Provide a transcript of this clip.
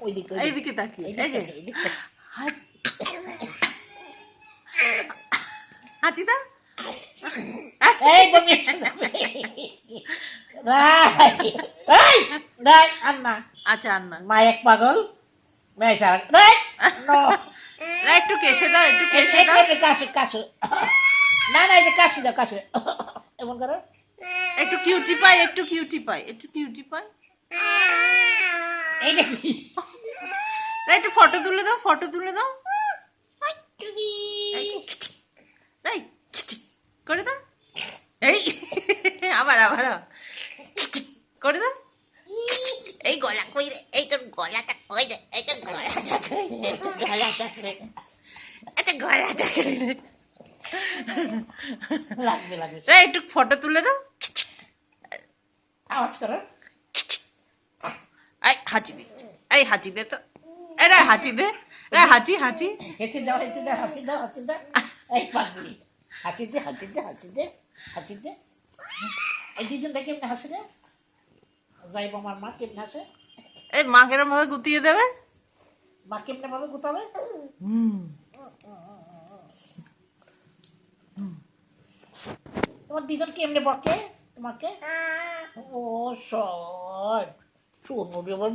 ওইদিকে এইদিকে তাকিয়ে, এই যে হাঁচি দাও। এই বমি এসে যাবে। রাই আর না। আচ্ছা আর না, মা এক পাগল একটু কেসে দাও, একটু কেসে দাও, কাশু কাশু। না না এই যে কাশি দাও কাশু। এমন করো। একটু কিউটি পাই, একটু কিউটি পাই, একটু কিউটি পাই। এইটা কি? একটু ফটো তুলে দাও, ফটো তুলে দাও। রাই করে দাও। এই আবার আবার করে দাও। এই গলা কই রে, এই তোর গলাটা কই রে, এই তোর গলাটা কই রে, এই তোর গলাটা কই রে, এটা গলাটা কই রে। লাগবে লাগবে। রাই একটু ফটো তুলে দাও। আওয়াজ করো। এই হাঁচি দিচ্ছে, এই হাঁচি দে তো, এরা হাঁচি দে, রে হাঁচি হাঁচি। হেঁচে দাও হেঁচে দাও হাসি দাও হাসি দাও। এই পাগলি হাসি দে হাসি দে হাসি দে হাসি দে। এই দুজনটা কেমনে হাসে রে? যাইব আমার মা কেমনে হাসে? এই মা কেরম ভাবে গুতিয়ে দেবে? মা কেমনে ভাবে গুতাবে? তোমার দুজন কেমনে বকে তোমাকে? ও সব শোনো রে আমার